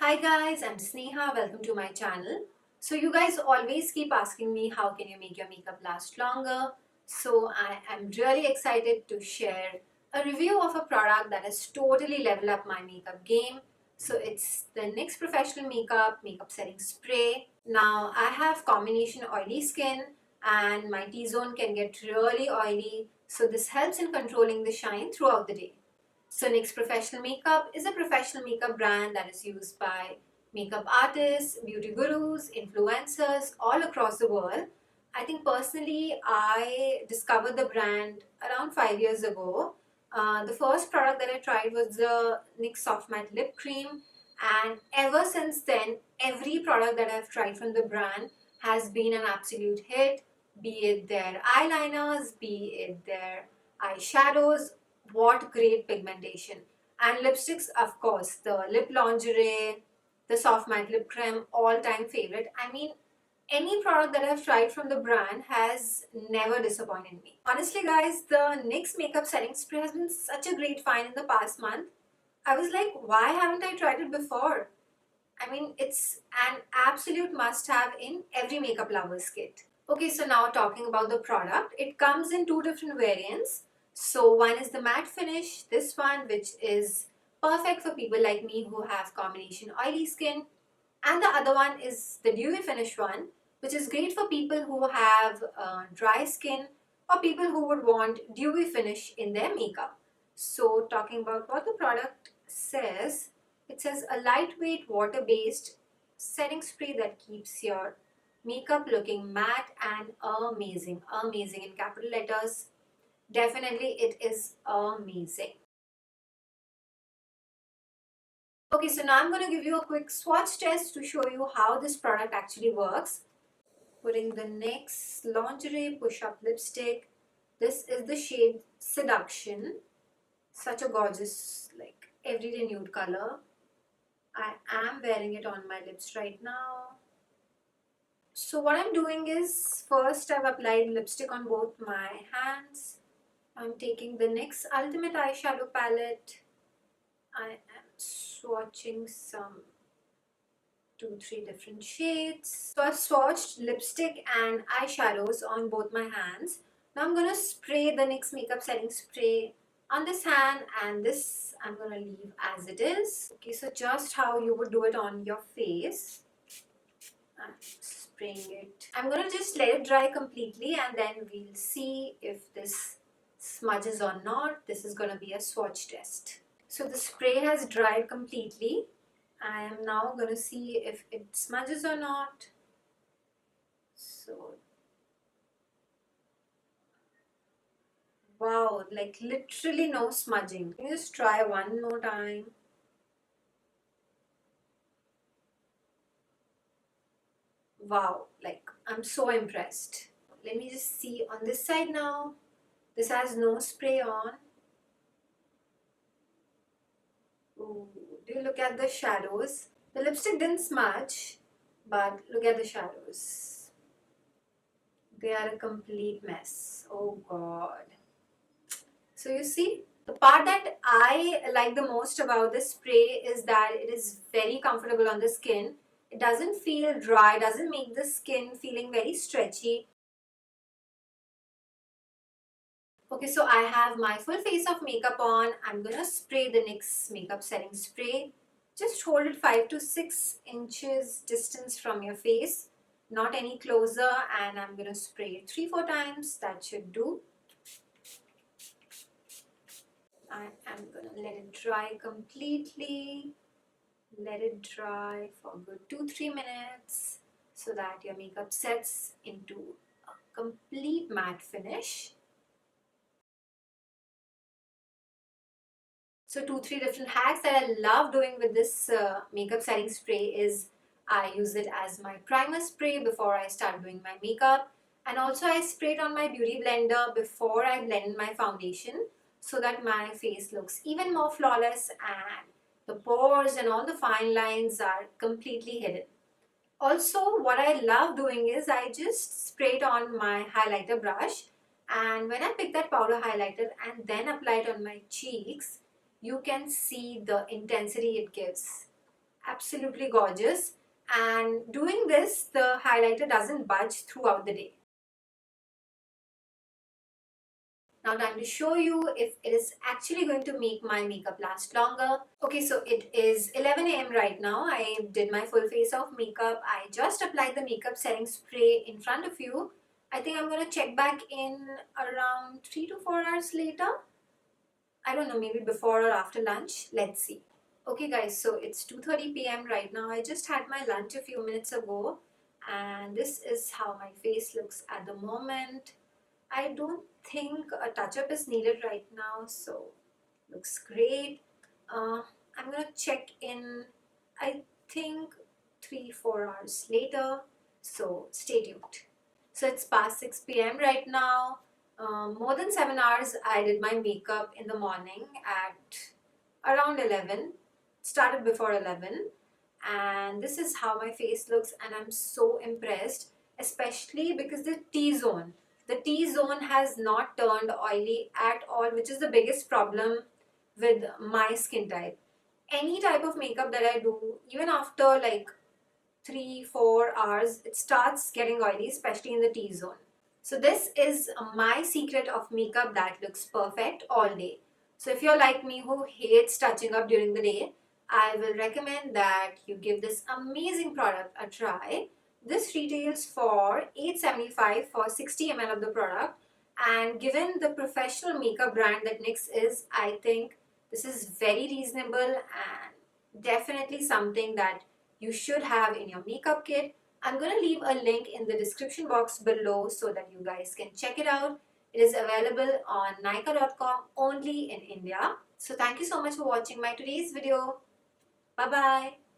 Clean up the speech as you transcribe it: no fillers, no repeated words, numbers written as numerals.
Hi guys, I'm Sneha. Welcome to my channel. So you guys always keep asking me how can you make your makeup last longer. So I am really excited to share a review of a product that has totally leveled up my makeup game. So it's the NYX Professional Makeup Setting Spray. Now I have combination oily skin and my T-zone can get really oily. So this helps in controlling the shine throughout the day. So NYX Professional Makeup is a professional makeup brand that is used by makeup artists, beauty gurus, influencers all across the world. I think personally I discovered the brand around 5 years ago. The first product that I tried was the NYX Soft Matte Lip Cream, and ever since then every product that I've tried from the brand has been an absolute hit, be it their eyeliners, be it their eyeshadows. What great pigmentation. And lipsticks, of course, the lip lingerie, the soft matte lip cream, all time favorite. I mean, any product that I've tried from the brand has never disappointed me. Honestly guys, the NYX Makeup Setting Spray has been such a great find in the past month. I was like, why haven't I tried it before? I mean, it's an absolute must-have in every makeup lover's kit. Okay, so now talking about the product, it comes in two different variants. So one is the matte finish, this one which is perfect for people like me who have combination oily skin, and the other one is the dewy finish one, which is great for people who have dry skin or people who would want dewy finish in their makeup. So talking about what the product says, it says a lightweight water-based setting spray that keeps your makeup looking matte and amazing. Amazing in capital letters. Definitely it is amazing. Okay, so now I'm going to give you a quick swatch test to show you how this product actually works. Putting the NYX Lingerie Push-Up Lipstick. This is the shade Seduction. Such a gorgeous, like, everyday nude color. I am wearing it on my lips right now. So what I'm doing is, first I've applied lipstick on both my hands. I'm taking the NYX Ultimate Eyeshadow Palette. I am swatching some 2-3 different shades. So I've swatched lipstick and eyeshadows on both my hands. Now I'm going to spray the NYX Makeup Setting Spray on this hand, and this I'm going to leave as it is. Okay, so just how you would do it on your face. I'm spraying it. I'm going to just let it dry completely and then we'll see if this smudges or not. This is going to be a swatch test. So the spray has dried completely. I am now going to see if it smudges or not. So, wow, like literally no smudging. Let me just try one more time. Wow, like I'm so impressed. Let me just see on this side now. This has no spray on. Ooh, do you look at the shadows? The lipstick didn't smudge, but look at the shadows. They are a complete mess. Oh god. So you see, the part that I like the most about this spray is that it is very comfortable on the skin. It doesn't feel dry, doesn't make the skin feeling very stretchy. Okay, so I have my full face of makeup on. I'm gonna spray the NYX Makeup Setting Spray. Just hold it 5 to 6 inches distance from your face, not any closer, and I'm gonna spray it 3-4 times. That should do. I am gonna let it dry completely. Let it dry for a good 2-3 minutes so that your makeup sets into a complete matte finish. So 2-3 different hacks that I love doing with this makeup setting spray is I use it as my primer spray before I start doing my makeup, and also I spray it on my beauty blender before I blend my foundation so that my face looks even more flawless and the pores and all the fine lines are completely hidden. Also, what I love doing is I just spray it on my highlighter brush, and when I pick that powder highlighter and then apply it on my cheeks, you can see the intensity it gives. absolutely gorgeous. And doing this, the highlighter doesn't budge throughout the day. Now time to show you if it is actually going to make my makeup last longer. Okay, so it is 11 a.m. right now. I did my full face of makeup. I just applied the makeup setting spray in front of you. I think I'm going to check back in around 3 to 4 hours later. I don't know, maybe before or after lunch. Let's see. Okay guys, so it's 2:30 p.m. right now. I just had my lunch a few minutes ago and this is how my face looks at the moment. I don't think a touch-up is needed right now, so looks great. I'm gonna check in, I think 3-4 hours later, so stay tuned. So it's past 6 p.m. right now. More than 7 hours I did my makeup in the morning at around 11. Started before 11 and this is how my face looks and I'm so impressed, especially because the T-zone has not turned oily at all, which is the biggest problem with my skin type. Any type of makeup that I do, even after like 3-4 hours, it starts getting oily, especially in the T-zone. So this is my secret of makeup that looks perfect all day. So if you're like me who hates touching up during the day, I will recommend that you give this amazing product a try. This retails for $8.75 for 60 ml of the product, and given the professional makeup brand that NYX is, I think this is very reasonable and definitely something that you should have in your makeup kit. I'm going to leave a link in the description box below so that you guys can check it out. It is available on Nykaa.com only in India. So thank you so much for watching my today's video. Bye bye.